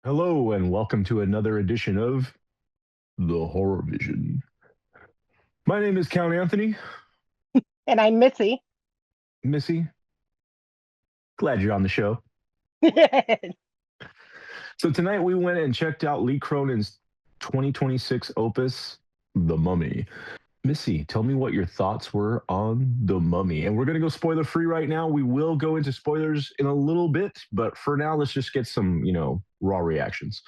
Hello, and welcome to another edition of The Horror Vision. My name is Count Anthony. And I'm Missy. Missy, glad you're on the show. So, tonight we went and checked out Lee Cronin's 2026 opus, The Mummy. Missy, tell me what your thoughts were on The Mummy. And we're going to go spoiler free right now. We will go into spoilers in a little bit, but for now, let's just get some, raw reactions.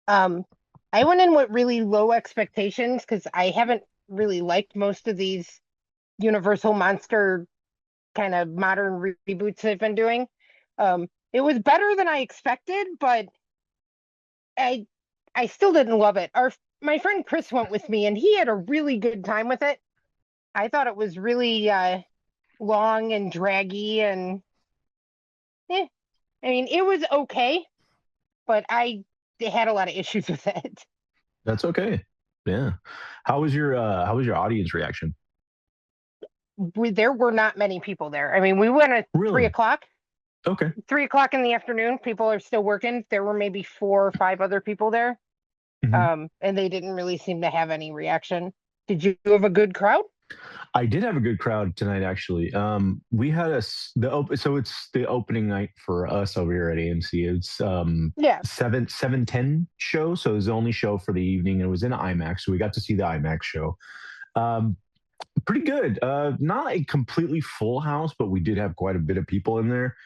um, I went in with really low expectations because I haven't really liked most of these Universal monster kind of modern reboots they've been doing. It was better than I expected, but I I still didn't love it. Our My friend Chris went with me, and he had a really good time with it. I thought it was really long and draggy, and eh, I mean, it was okay, but I had a lot of issues with it. That's okay. Yeah. How was your audience reaction? There were not many people there. I mean, we went at three Really? o'clock, Okay. 3 o'clock in the afternoon. People are still working. There were maybe 4 or 5 other people there. Mhm. And they didn't really seem to have any reaction. Did you have a good crowd? I did have a good crowd tonight, actually. We had so it's the opening night for us over here at AMC. It's Yeah. 7:10 show, so it was the only show for the evening. It was in IMAX, so we got to see the IMAX show. Um, Pretty good. Not a completely full house, but we did have quite a bit of people in there,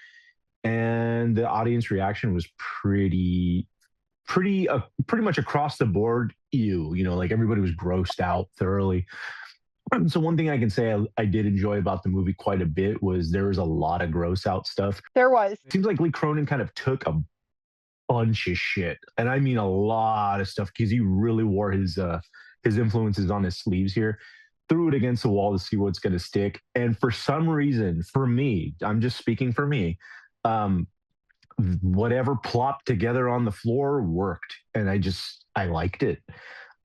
and the audience reaction was pretty much across the board. Like everybody was grossed out thoroughly. So one thing I can say I did enjoy about the movie quite a bit was there was a lot of gross out stuff. There was. It seems like Lee Cronin kind of took a bunch of shit, and I mean a lot of stuff because he really wore his influences on his sleeves here. Threw it against the wall to see what's going to stick, and for some reason, for me, I'm just speaking for me. Um, whatever plopped together on the floor worked, and I liked it.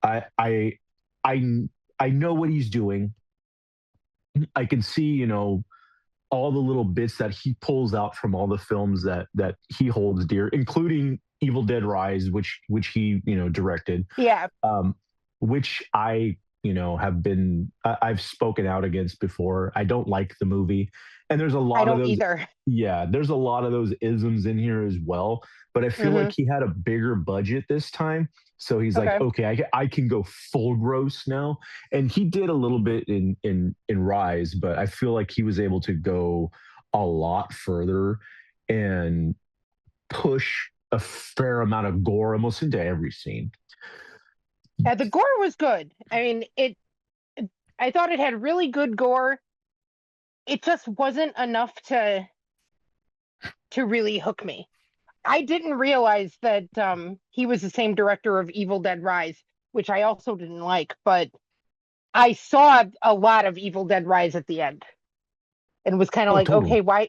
I I I I know what he's doing. I can see, all the little bits that he pulls out from all the films that he holds dear, including Evil Dead Rise, which he directed, Yeah. um, which I've spoken out against before. I don't like the movie, and there's a I lot of don't those. either. Yeah, there's a lot of those isms in here as well. But I feel like Hmm. he had a bigger budget this time, so he's like, Okay. okay, I can go full gross now, and he did a little bit in Rise, but I feel like he was able to go a lot further and push a fair amount of gore almost into every scene. The gore was good. I mean, I thought it had really good gore. It just wasn't enough to really hook me. I didn't realize that he was the same director of Evil Dead Rise, which I also didn't like, but I saw a lot of Evil Dead Rise at the end and was kind of Oh, like, totally. okay, why,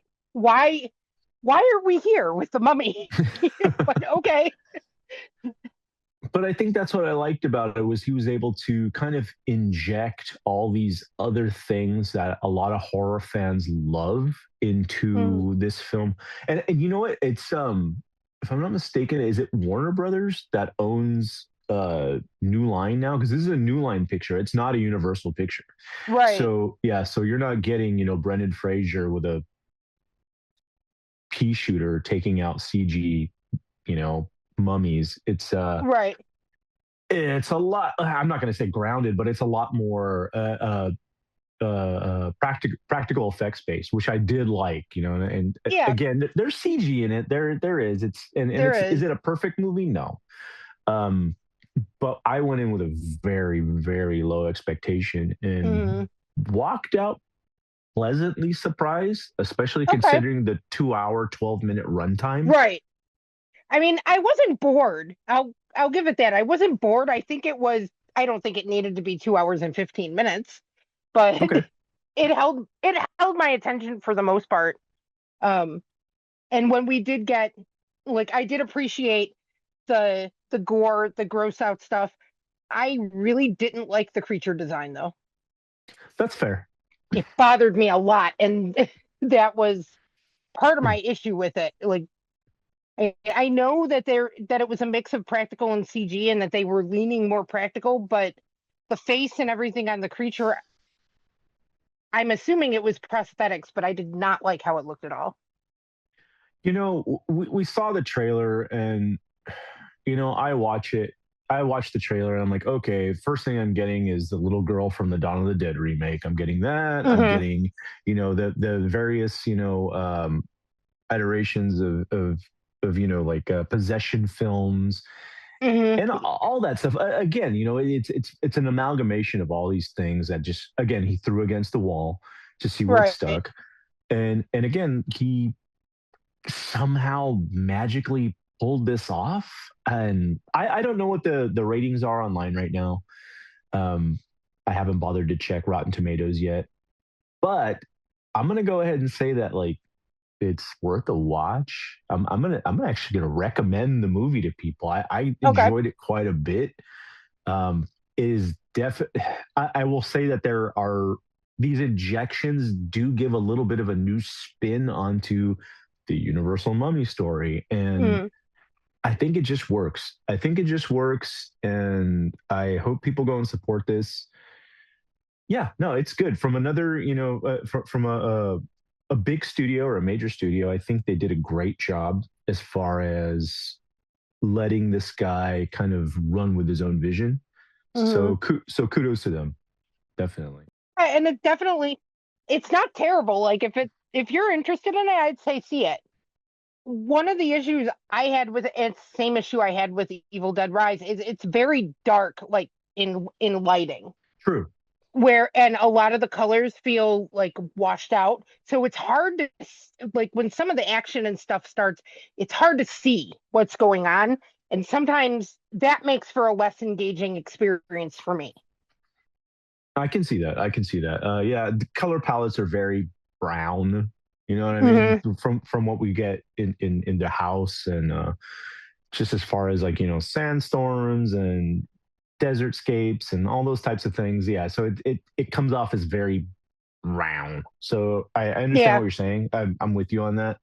why are we here with the mummy? But okay, But I think that's what I liked about it was he was able to kind of inject all these other things that a lot of horror fans love mm, into this film. And you know what? It's if I'm not mistaken, is it Warner Brothers that owns New Line now? Because this is a New Line picture. It's not a Universal picture. right, So yeah, so you're not getting, Brendan Fraser with a pea shooter taking out CG, you know, mummies. right. It's a lot. I'm not going to say grounded, but it's a lot more practical effects based, which I did like. And Yeah, again, there's CG in it. There is. And there it's is is. it a perfect movie? No. Um, but I went in with a very very low expectation and Mm, walked out pleasantly surprised, especially okay, considering the 2 hour 12-minute runtime. right. I mean, I wasn't bored. I'll give it that. I wasn't bored. I think it was. I don't think it needed to be 2 hours and 15 minutes, but Okay. it held my attention for the most part. Um, and when we did get, like, I did appreciate the gore, the gross out stuff. I really didn't like the creature design though. That's fair. It bothered me a lot, and that was part of my issue with it. Like, I know that it was a mix of practical and CG and that they were leaning more practical, but the face and everything on the creature, I'm assuming it was prosthetics, but I did not like how it looked at all. We saw the trailer, and I watched the trailer, and I'm like, okay, first thing I'm getting is the little girl from the Dawn of the Dead remake. I'm getting that. I'm Hmm. getting, the various, iterations of like possession films Hmm. and all that stuff. Again, it's an amalgamation of all these things that just, again, he threw against the wall to see what Right. stuck. And again, he somehow magically pulled this off. And I don't know what the ratings are online right now. Um, I haven't bothered to check Rotten Tomatoes yet, but I'm gonna go ahead and say that like it's worth a watch. I'm actually gonna recommend the movie to people. I Okay. enjoyed it quite a bit. It is I will say that there are these injections do give a little bit of a new spin onto the Universal Mummy story, and Mm. I think it just works. I think it just works, and I hope people go and support this. Yeah, no, it's good from another, from a big studio or a major studio. I think they did a great job as far as letting this guy kind of run with his own vision. Hmm. So kudos to them, definitely. And it definitely, it's not terrible. Like if you're interested in it, I'd say see it. One of the issues I had with it, it's the same issue I had with Evil Dead Rise, is it's very dark, like in lighting, True. where and a lot of the colors feel like washed out. So it's hard to like when some of the action and stuff starts, it's hard to see what's going on. And sometimes that makes for a less engaging experience for me. I can see that. I can see that. Yeah, the color palettes are very brown. You know what I mean? Hmm. From what we get in the house, and just as far as like sandstorms and desert scapes and all those types of things. Yeah, so it comes off as very brown. So I understand what Yeah. you're saying. I'm with you on that.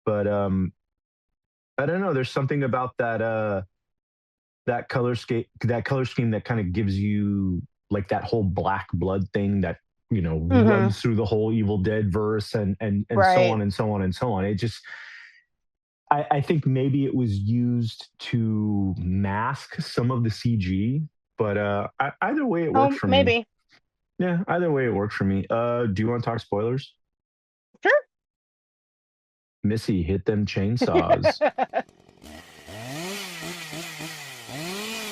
But I don't know. There's something about that color scheme that kind of gives you like that whole black blood thing that Hmm. runs through the whole Evil Dead verse, and so Right. on and so on and so on. It just I think maybe it was used to mask some of the CG, but either way it works Oh, for me. maybe. Yeah, either way it works for me. Do you want to talk spoilers? Sure. Missy, hit them chainsaws.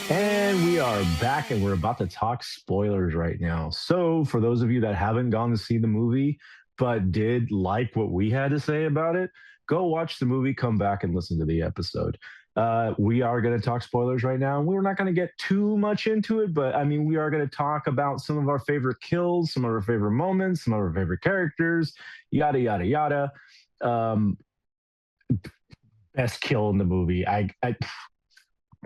And we are back, and we're about to talk spoilers right now. So, for those of you that haven't gone to see the movie but did like what we had to say about it, go watch the movie, come back and listen to the episode. We are going to talk spoilers right now. We're not going to get too much into it, but I mean, we are going to talk about some of our favorite kills, some of our favorite moments, some of our favorite characters, yada, yada, yada. Um, Best kill in the movie.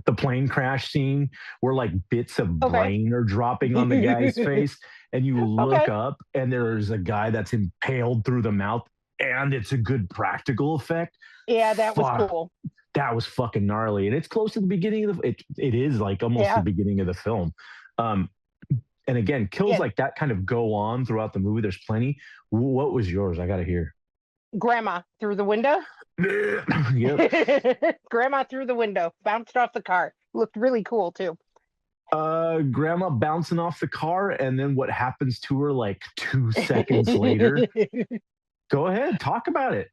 The plane crash scene where like bits of Okay. brain are dropping on the guy's face, and you look Okay. up and there's a guy that's impaled through the mouth, and it's a good practical effect. Yeah, that was Fuck, cool. that was fucking gnarly, and it's close to the beginning of it is like almost the Yeah. beginning of the film. um and again, kills Yeah. like that kind of go on throughout the movie. There's plenty. What was yours? I gotta hear. Grandma through the window. Yep. Grandma through the window, bounced off the car. Looked really cool too. Grandma bouncing off the car, and then what happens to her like 2 seconds later. Go ahead, talk about it.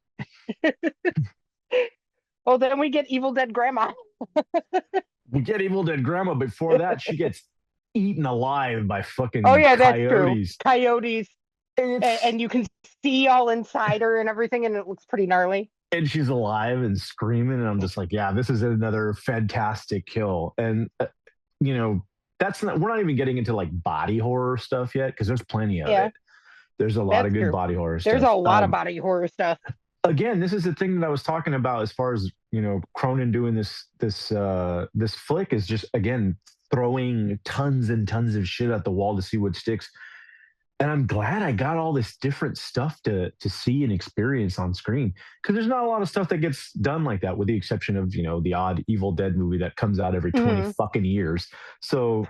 Well, then we get Evil Dead Grandma. We get Evil Dead Grandma. Before that, she gets eaten alive by Oh fucking yeah, that's true. coyotes. Coyotes, And it's and you can see all inside her and everything, and it looks pretty gnarly. and she's alive and screaming, and I'm just like, yeah, this is another fantastic kill. And you know, that's not. We're not even getting into like body horror stuff yet because there's plenty of Yeah, it. There's a lot of that's good true. body horror There's a stuff. lot of body horror stuff. Again, this is the thing that I was talking about as far as Cronin doing this flick is just again throwing tons and tons of shit at the wall to see what sticks. and I'm glad I got all this different stuff to see and experience on screen because there's not a lot of stuff that gets done like that, with the exception of the odd Evil Dead movie that comes out every 20 Mhm. fucking years. So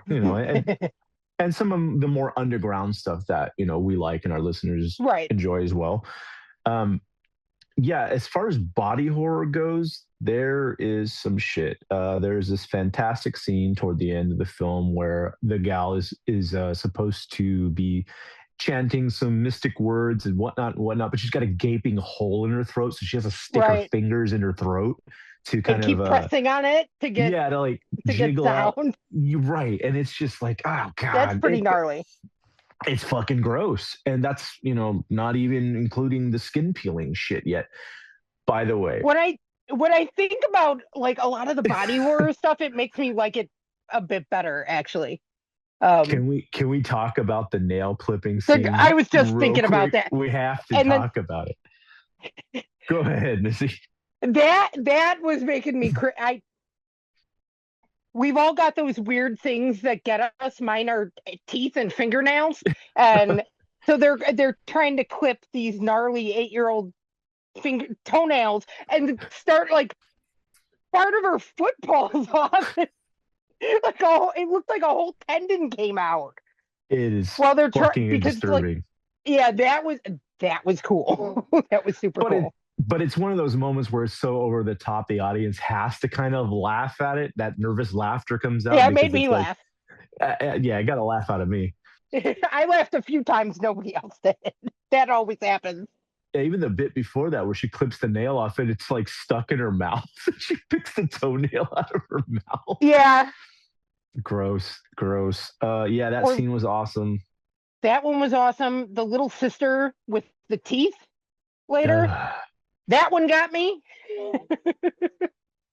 and some of the more underground stuff that we like and our listeners Right, enjoy as well. Um, yeah, as far as body horror goes, there is some shit. There's this fantastic scene toward the end of the film where the gal is supposed to be chanting some mystic words and whatnot, but she's got a gaping hole in her throat, so she has to stick her right. fingers in her throat to And kind of keep pressing on it yeah, to like to get jiggle out. sound. You're right, and it's just like, oh That's god, pretty gnarly. it's fucking gross, and that's not even including the skin peeling shit yet. By the way, When I think about like a lot of the body horror stuff, it makes me like it a bit better actually. Um, can we talk about the nail clipping scene I was just real thinking about quick? that. We have to And then talk about it. Go ahead, Missy. that was making me I we've all got those weird things that get us. Mine are teeth and fingernails. And so they're trying to clip these gnarly 8-year-old finger toenails and start like part of her foot falls off. Like it looked like a whole tendon came out It is while they're trying fucking because like disturbing. yeah, that was cool. That was super But it cool. but it's one of those moments where it's so over the top the audience has to kind of laugh at it. That nervous laughter comes out Yeah, it made because me it's like, laugh. yeah, I got a laugh out of me. I laughed a few times, nobody else did. That always happens. Yeah, even the bit before that where she clips the nail off and it's like stuck in her mouth. She picks the toenail out of her mouth. Yeah, Gross, gross. Yeah, that or scene was awesome. that one was awesome. The little sister with the teeth later, Uh, that one got me.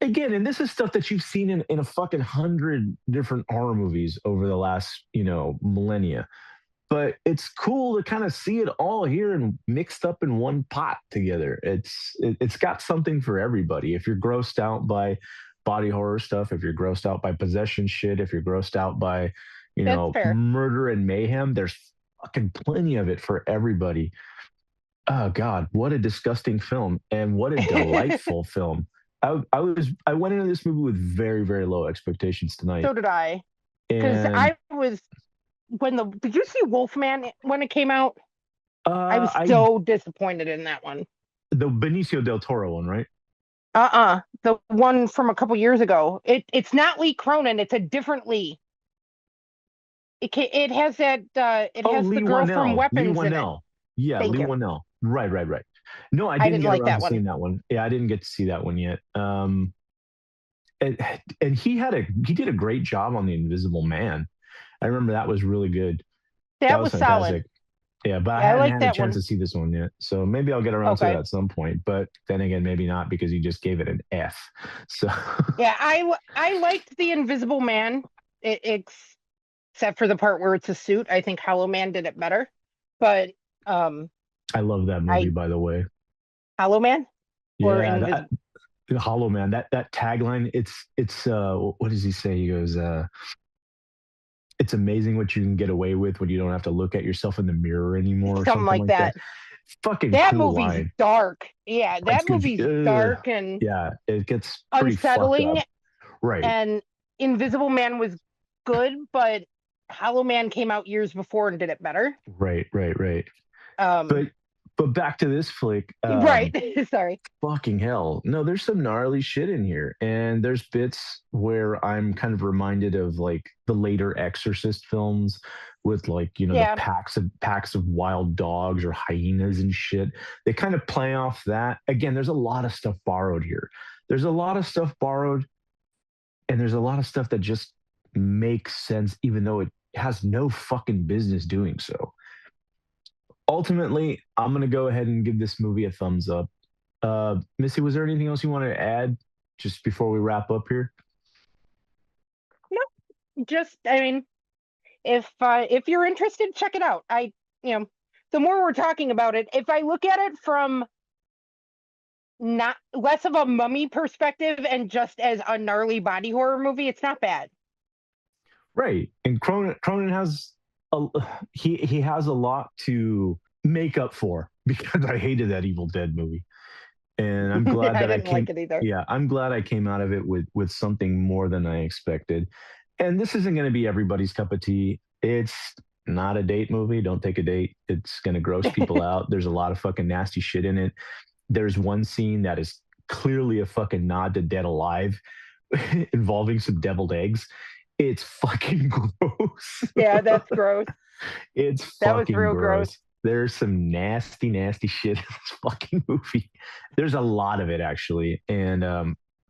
Again, and this is stuff that you've seen in a fucking hundred different horror movies over the last, millennia. But it's cool to kind of see it all here and mixed up in one pot together. It's got something for everybody. If you're grossed out by body horror stuff, if you're grossed out by possession shit, if you're grossed out by, That's fair. murder and mayhem, there's fucking plenty of it for everybody. Oh God, what a disgusting film and what a delightful film. I went into this movie with very, very low expectations tonight. So did I. Because And I was when the did you see Wolfman when it came out? I was I so disappointed in that one. the Benicio del Toro one, right? The one from a couple years ago. It's not Lee Cronin. It's a different Lee. It has it Oh, has the Lee girl from Wanell. Lee Weapons in it. Wanell. Yeah, Thank Lee you. Wanell. Right, right, right. No, I I didn't didn't get like around that to one. seeing that one. Yeah, I didn't get to see that one yet. And, and he did a great job on the Invisible Man. I remember that was really good. That That was was solid. fantastic. Yeah, but I Yeah, I hadn't like had a that chance one. to see this one yet. So maybe I'll get around to it Okay. at some point. But then again, maybe not because he just gave it an F. So Yeah, I liked the Invisible Man. Except for the part where it's a suit. I think Hollow Man did it better. But um, I love that movie, I by the way. Hollow Man or Yeah, Invisible. the Hollow Man. That tagline. It's what does he say? He goes, "It's amazing what you can get away with when you don't have to look at yourself in the mirror anymore," or Something something like like that. that. Fucking That cool movie's line. dark. Yeah, It's that good. movie's dark and Yeah, it gets pretty fucked unsettling. up. Right, And Invisible Man was good, but Hollow Man came out years before and did it better. right, right, right. Um, But but back to this flick. right. Sorry. Fucking hell. No, there's some gnarly shit in here. And there's bits where I'm kind of reminded of like the later Exorcist films with like, the Yeah. packs of wild dogs or hyenas and shit. They kind of play off that. Again, there's a lot of stuff borrowed here. There's a lot of stuff borrowed, and there's a lot of stuff that just makes sense, even though it has no fucking business doing so. Ultimately, I'm gonna go ahead and give this movie a thumbs up. Missy, was there anything else you wanted to add just before we wrap up here? No, just I mean, if you're interested, check it out. You know, the more we're talking about it, if I look at it from not less of a mummy perspective and just as a gnarly body horror movie, it's not bad. Right. And Cronin has a, he has a lot to make up for because I hated that Evil Dead movie, and I'm glad I that I didn't came. like it either. Yeah, I'm glad I came out of it with something more than I expected. And this isn't going to be everybody's cup of tea. It's not a date movie. Don't take a date. It's going to gross people out. There's a lot of fucking nasty shit in it. There's one scene that is clearly a fucking nod to Dead Alive involving some deviled eggs. It's fucking gross. Yeah, that's gross. It's That was fucking real gross. gross. There's some nasty, nasty shit in this fucking movie. There's a lot of it actually, and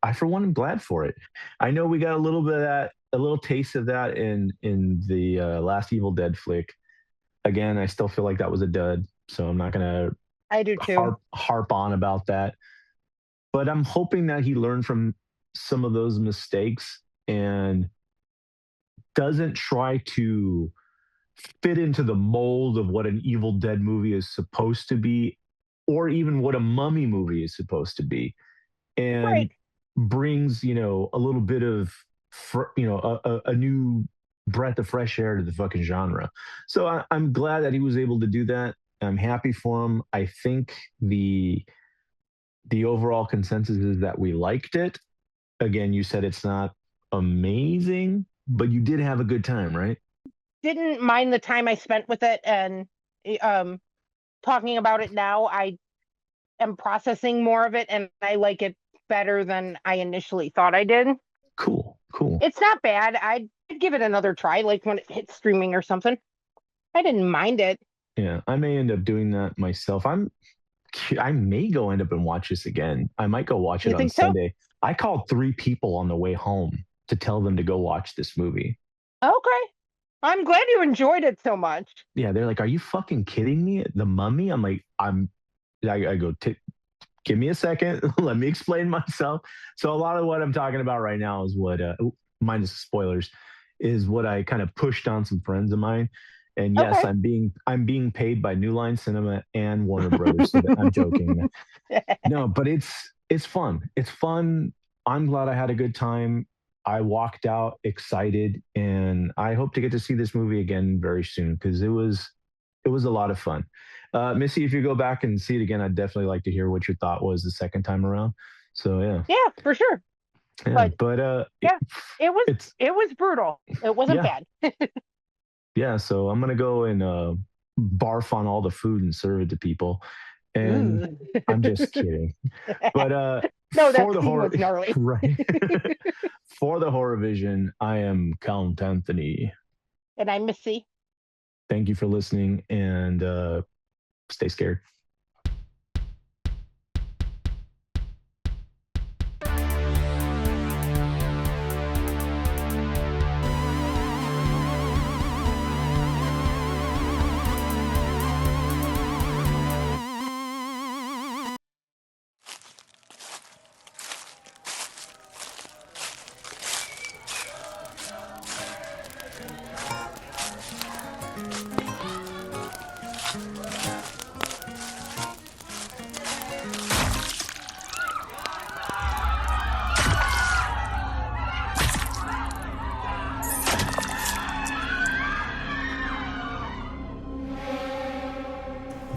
I for one am glad for it. I know we got a little bit of that, a little taste of that in the last Evil Dead flick. Again, I still feel like that was a dud, so I'm not gonna I do too. harp on about that. But I'm hoping that he learned from some of those mistakes and doesn't try to fit into the mold of what an Evil Dead movie is supposed to be, or even what a Mummy movie is supposed to be, Right. and brings a little bit of a new breath of fresh air to the fucking genre. So I'm glad that he was able to do that. I'm happy for him. I think the overall consensus is that we liked it. Again, you said it's not amazing, but you did have a good time, right? Didn't mind the time I spent with it, and um talking about it now, I am processing more of it, and I like it better than I initially thought I did. Cool, cool. It's not bad. I'd give it another try, like when it hits streaming or something. I didn't mind it. Yeah, I may end up doing that myself. I may go end up and watch this again. I might go watch it You on think so? Sunday. I called 3 people on the way home to tell them to go watch this movie. Okay. I'm glad you enjoyed it so much. Yeah, they're like, "Are you fucking kidding me? The Mummy?" I'm like, I go, give me a second. Let me explain myself. So a lot of what I'm talking about right now is what, minus spoilers, is what I kind of pushed on some friends of mine. And yes, Okay. I'm being paid by New Line Cinema and Warner Brothers. So that, I'm joking. No, but it's fun. It's fun. I'm glad I had a good time. I walked out excited, and I hope to get to see this movie again very soon because it was a lot of fun. Missy, if you go back and see it again, I'd definitely like to hear what your thought was the second time around. So yeah, Yeah, for sure. yeah, But but yeah, it was it's it was brutal. It wasn't yeah, bad. yeah. So I'm gonna go and barf on all the food and serve it to people, and Ooh. I'm just kidding. But No, for that the scene horror, was gnarly. right? For the horror vision, I am Count Anthony. And I miss C. Thank you for listening, and stay scared.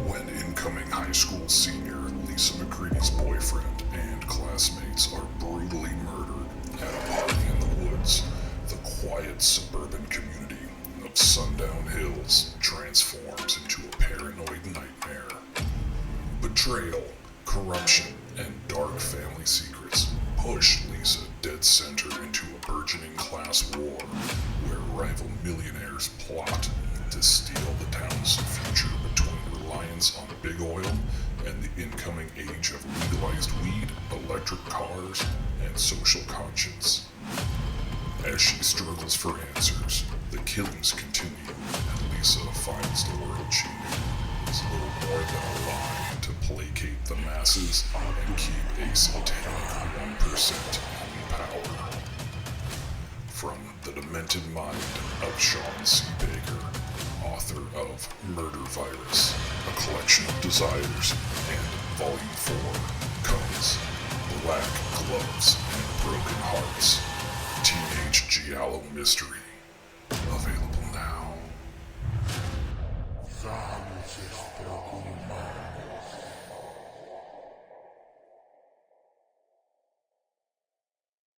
When incoming high school senior Lisa McCready's boyfriend and classmates are brutally murdered at a party in the woods, the quiet suburban community of Sundown Hills transforms into a paranoid nightmare. Betrayal, corruption, and dark family secrets push Lisa dead center into a burgeoning class war where rival millionaires plot to steal the town's future between reliance on big oil and the incoming age of legalized weed, electric cars, and social conscience. As she struggles for answers, the killings continue, and Lisa finds the world she knew is little more than a lie to placate the masses and keep a satanic 1% in power. From the demented mind of Sean C. Baker, author of Murder Virus, A Collection of Desires, and Volume 4, comes Black Gloves and Broken Hearts, Teenage Giallo Mystery. Available now. sabes, este